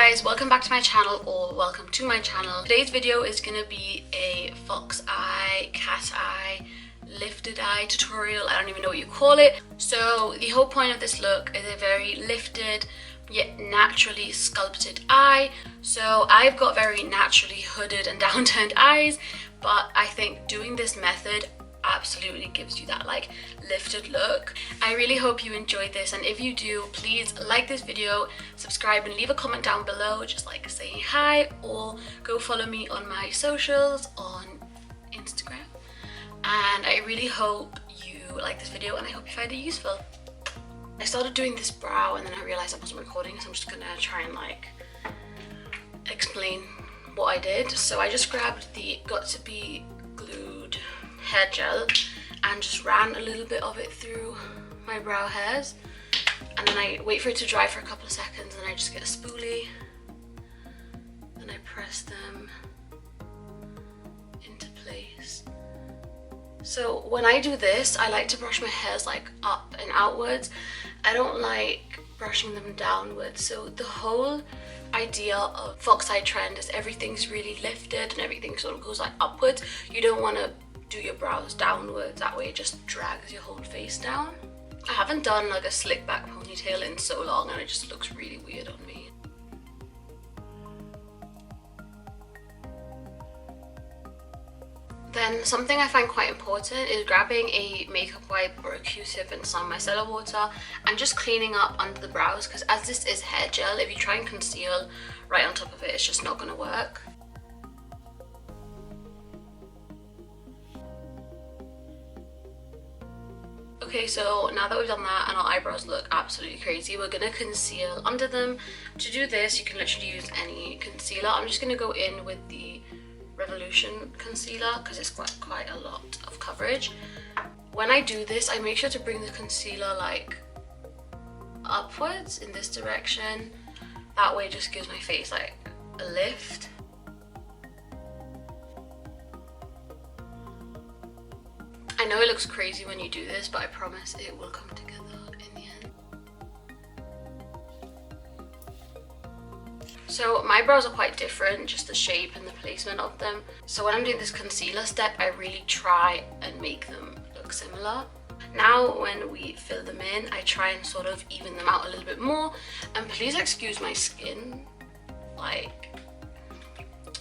guys, welcome back to my channel, or welcome to my channel. Today's video is gonna be a fox eye, cat eye, lifted eye tutorial. I don't even know what you call it. So the whole point of this look is a very lifted yet naturally sculpted eye. So I've got very naturally hooded and downturned eyes, but I think doing this method absolutely gives you that like lifted look. I really hope you enjoyed this, and if you do, please like this video, subscribe, and leave a comment down below just like saying hi, or go follow me on my socials on Instagram. And I really hope you like this video, and I hope you find it useful. I started doing this brow and then I realized I wasn't recording, so I'm just gonna try and like explain what I did. So I just grabbed the Got To Be Glued hair gel and just ran a little bit of it through my brow hairs, and then I wait for it to dry for a couple of seconds, and I just get a spoolie and I press them into place. So when I do this, I like to brush my hairs like up and outwards. I don't like brushing them downwards. So the whole idea of fox eye trend is everything's really lifted and everything sort of goes like upwards. You don't want to do your brows downwards, that way it just drags your whole face down. I haven't done like a slick back ponytail in so long, and it just looks really weird on me. Then something I find quite important is grabbing a makeup wipe or a Q-tip and some micellar water and just cleaning up under the brows, because as this is hair gel, if you try and conceal right on top of it, it's just not going to work. Okay, so now that we've done that and our eyebrows look absolutely crazy, we're gonna conceal under them. To do this, you can literally use any concealer. I'm just gonna go in with the Revolution concealer because it's quite a lot of coverage. When I do this, I make sure to bring the concealer like upwards in this direction. That way it just gives my face like a lift. I know it looks crazy when you do this, but I promise it will come together in the end. So my brows are quite different, just the shape and the placement of them. So when I'm doing this concealer step, I really try and make them look similar. Now when we fill them in, I try and sort of even them out a little bit more. And please excuse my skin, like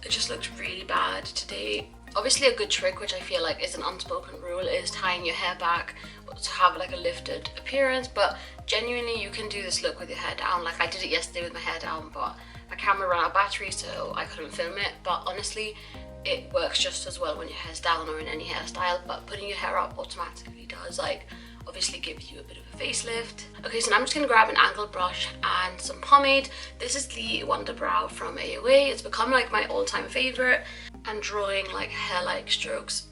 it just looks really bad today. Obviously a good trick, which I feel like is an unspoken rule, is tying your hair back to have like a lifted appearance, but genuinely you can do this look with your hair down. Like I did it yesterday with my hair down, but my camera ran out of battery so I couldn't film it, but honestly it works just as well when your hair's down or in any hairstyle. But putting your hair up automatically does like obviously give you a bit of a facelift. Okay, so now I'm just gonna grab an angled brush and some pomade. This is the Wonder Brow from AOA. It's become like my all-time favorite. And drawing like hair-like strokes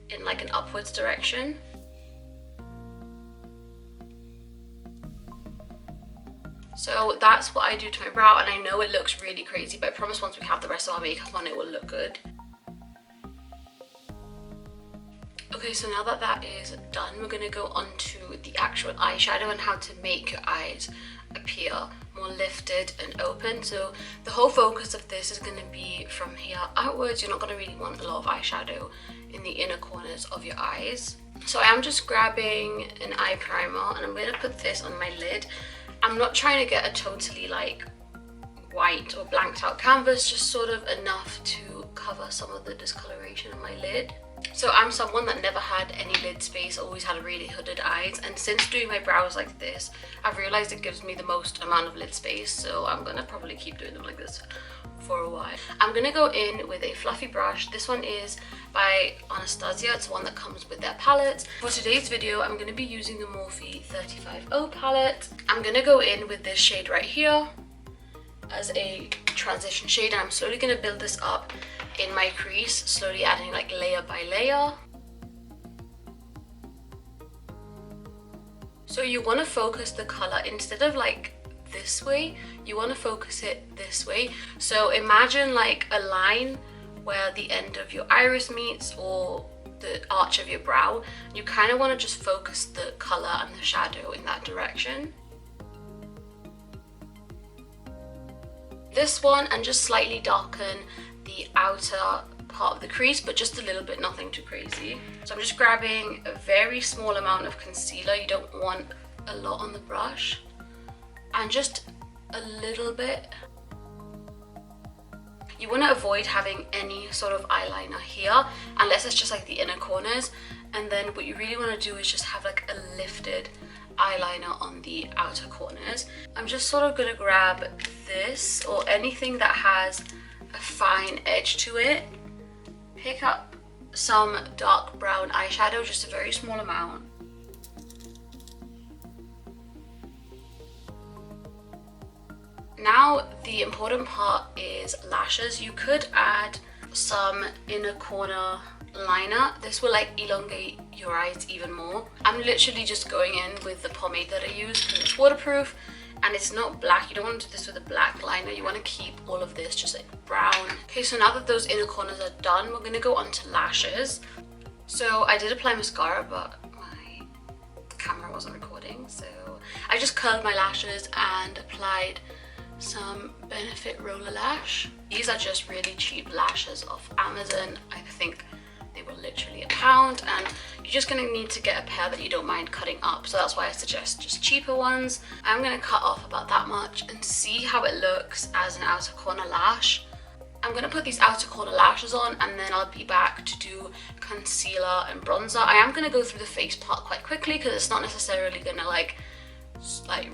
in like an upwards direction. So that's what I do to my brow, and I know it looks really crazy, but I promise once we have the rest of our makeup on, it will look good. Okay, so now that that is done, we're going to go on to the actual eyeshadow and how to make your eyes appear more lifted and open. So the whole focus of this is going to be from here outwards. You're not going to really want a lot of eyeshadow in the inner corners of your eyes. So I am just grabbing an eye primer and I'm going to put this on my lid. I'm not trying to get a totally like white or blanked out canvas, just sort of enough to cover some of the discoloration on my lid. So I'm someone that never had any lid space, always had really hooded eyes, and since doing my brows like this, I've realized it gives me the most amount of lid space, so I'm gonna probably keep doing them like this for a while. I'm gonna go in with a fluffy brush. This one is by Anastasia. It's one that comes with their palettes. For today's video, I'm gonna be using the Morphe 350 palette. I'm gonna go in with this shade right here as a transition shade, and I'm slowly gonna build this up in my crease, slowly adding like layer by layer. So you want to focus the color instead of like this way, you want to focus it this way. So imagine like a line where the end of your iris meets, or the arch of your brow. You kind of want to just focus the color and the shadow in that direction. this one and just slightly darken the outer part of the crease, but just a little bit, nothing too crazy. So I'm just grabbing a very small amount of concealer. You don't want a lot on the brush, and just a little bit. You want to avoid having any sort of eyeliner here unless it's just like the inner corners, and then what you really want to do is just have like a lifted eyeliner on the outer corners. I'm just sort of going to grab this or anything that has a fine edge to it. Pick up some dark brown eyeshadow, just a very small amount. Now the important part is lashes. You could add some inner corner liner. This will like elongate your eyes even more. I'm literally just going in with the pomade that I use because it's waterproof and it's not black. You don't want to do this with a black liner. You want to keep all of this just like brown. Okay, so now that those inner corners are done, we're going to go on to lashes. So I did apply mascara, but my camera wasn't recording, so I just curled my lashes and applied some Benefit Roller Lash. These are just really cheap lashes off Amazon. I think they were literally £1, and you're just going to need to get a pair that you don't mind cutting up, so that's why I suggest just cheaper ones. I'm going to cut off about that much and see how it looks as an outer corner lash. I'm going to put these outer corner lashes on and then I'll be back to do concealer and bronzer. I am going to go through the face part quite quickly because it's not necessarily going to like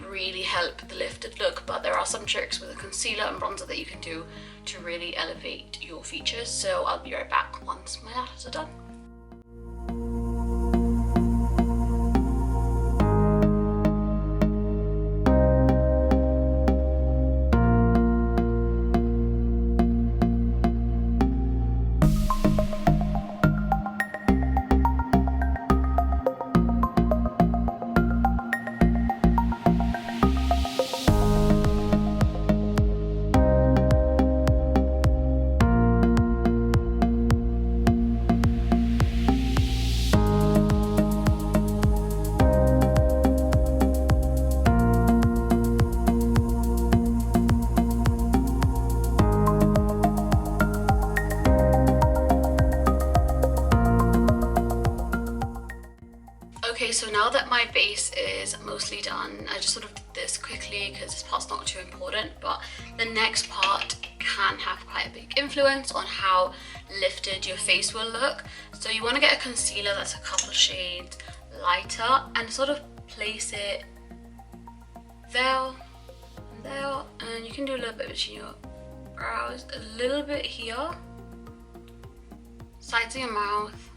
really help the lifted look, but there are some tricks with a concealer and bronzer that you can do to really elevate your features. So I'll be right back once my lashes are done. Okay, so now that my base is mostly done, I just sort of did this quickly because this part's not too important, but the next part can have quite a big influence on how lifted your face will look. So you want to get a concealer that's a couple shades lighter and sort of place it there and there, and you can do a little bit between your brows, a little bit here, sides of your mouth.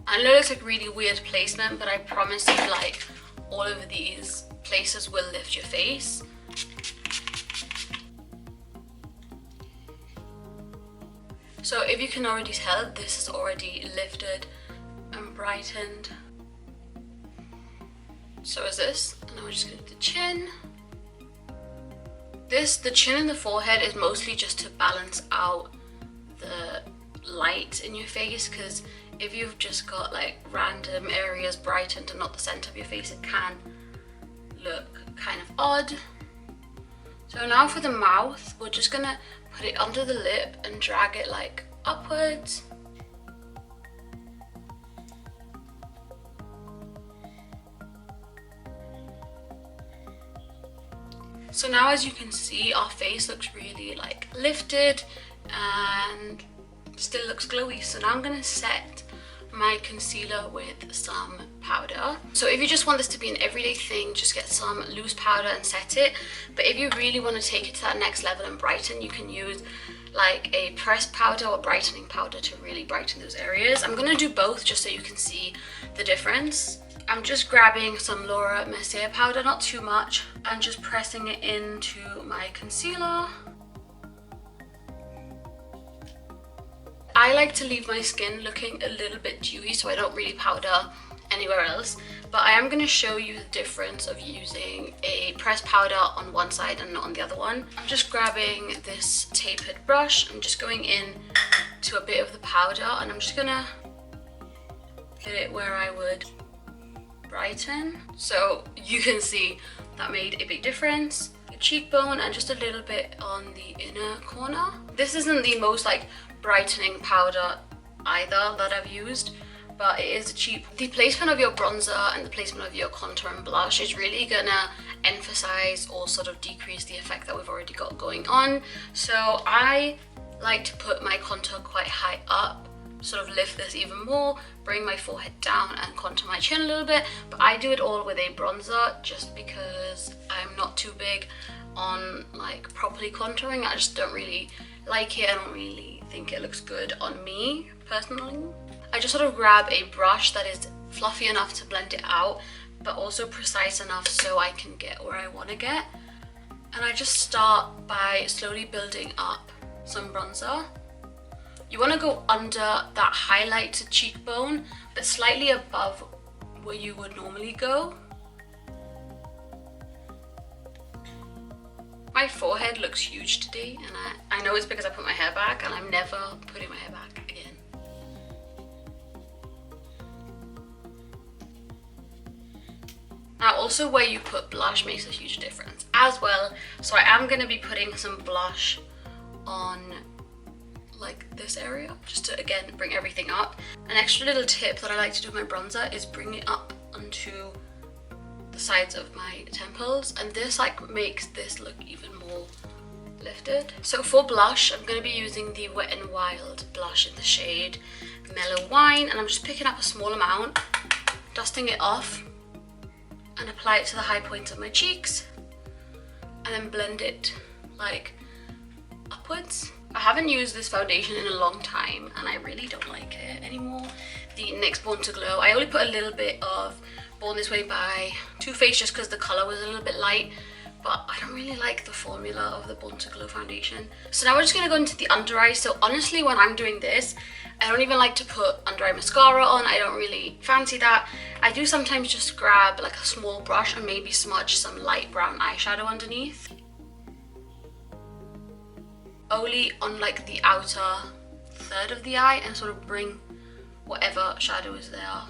I know it's like really weird placement, but I promise you like all of these places will lift your face. So if you can already tell, this is already lifted and brightened. So is this, and now we're just gonna do the chin. The chin and the forehead is mostly just to balance out the light in your face, because if you've just got like random areas brightened and not the center of your face, it can look kind of odd. So now for the mouth, we're just gonna put it under the lip and drag it like upwards. So now as you can see, our face looks really like lifted and still looks glowy. So now I'm gonna set my concealer with some powder. So if you just want this to be an everyday thing, just get some loose powder and set it. But if you really want to take it to that next level and brighten, you can use like a pressed powder or brightening powder to really brighten those areas. I'm gonna do both just so you can see the difference. I'm just grabbing some Laura Mercier powder, not too much, and just pressing it into my concealer. I like to leave my skin looking a little bit dewy, so I don't really powder anywhere else, but I am going to show you the difference of using a pressed powder on one side and not on the other one. I'm just grabbing this tapered brush. I'm just going in to a bit of the powder and I'm just going to put it where I would brighten. So you can see that made a big difference. It cheekbone and just a little bit on the inner corner. This isn't the most like brightening powder either that I've used, but it is cheap. The placement of your bronzer and the placement of your contour and blush is really gonna emphasize or sort of decrease the effect that we've already got going on. So I like to put my contour quite high up, sort of lift this even more, bring my forehead down and contour my chin a little bit, but I do it all with a bronzer just because I'm not too big on like properly contouring. I just don't really like it. I don't really think it looks good on me personally. I just sort of grab a brush that is fluffy enough to blend it out, but also precise enough so I can get where I want to get. And I just start by slowly building up some bronzer. You want to go under that highlighted cheekbone, but slightly above where you would normally go. My forehead looks huge today, and I know it's because I put my hair back, and I'm never putting my hair back again. Now also where you put blush makes a huge difference as well. So I am going to be putting some blush on like this area just to again bring everything up. An extra little tip that I like to do with my bronzer is bring it up onto the sides of my temples, and this like makes this look even more lifted. So for blush, I'm going to be using the Wet n Wild blush in the shade Mellow Wine, and I'm just picking up a small amount, dusting it off, and apply it to the high points of my cheeks, and then blend it like upwards. I haven't used this foundation in a long time and I really don't like it anymore. The NYX Born to Glow. I only put a little bit of Born This Way by Too Faced just because the colour was a little bit light, but I don't really like the formula of the Born to Glow foundation. So now we're just going to go into the under eye. So honestly, when I'm doing this, I don't even like to put under eye mascara on. I don't really fancy that. I do sometimes just grab like a small brush and maybe smudge some light brown eyeshadow underneath. Only on like the outer third of the eye, and sort of bring whatever shadow is there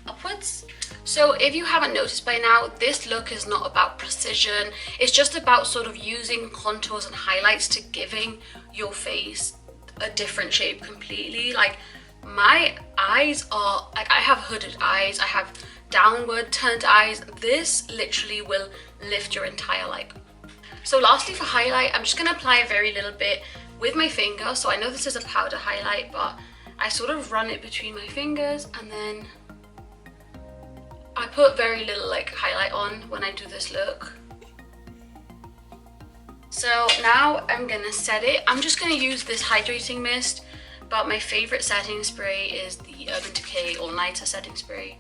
upwards. So if you haven't noticed by now, this look is not about precision. It's just about sort of using contours and highlights to giving your face a different shape completely. Like my eyes are like, I have hooded eyes, I have downward turned eyes. This literally will lift your entire like. So lastly for highlight, I'm just going to apply a very little bit with my finger. So I know this is a powder highlight, but I sort of run it between my fingers, and then I put very little like highlight on when I do this look. So now I'm gonna set it. I'm just gonna use this hydrating mist, but my favorite setting spray is the Urban Decay All Nighter setting spray.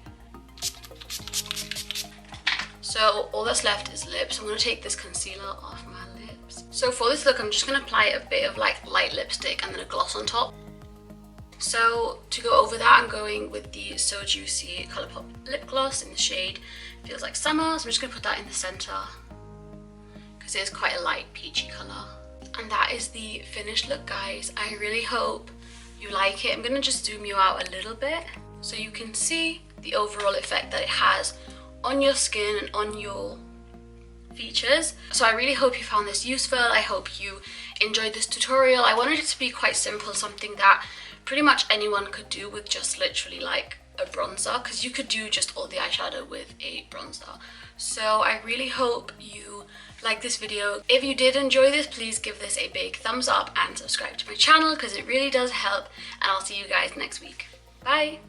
So all that's left is lips. I'm gonna take this concealer off my lips. So for this look, I'm just gonna apply a bit of like light lipstick and then a gloss on top. So to go over that, I'm going with the So Juicy Colourpop lip gloss in the shade Feels Like Summer. So I'm just gonna put that in the center because it is quite a light peachy colour. And that is the finished look, guys. I really hope you like it. I'm gonna just zoom you out a little bit so you can see the overall effect that it has on your skin and on your features. So I really hope you found this useful. I hope you enjoyed this tutorial. I wanted it to be quite simple, something that pretty much anyone could do with just literally like a bronzer, because you could do just all the eyeshadow with a bronzer. So I really hope you like this video. If you did enjoy this, please give this a big thumbs up and subscribe to my channel because it really does help, and I'll see you guys next week. Bye!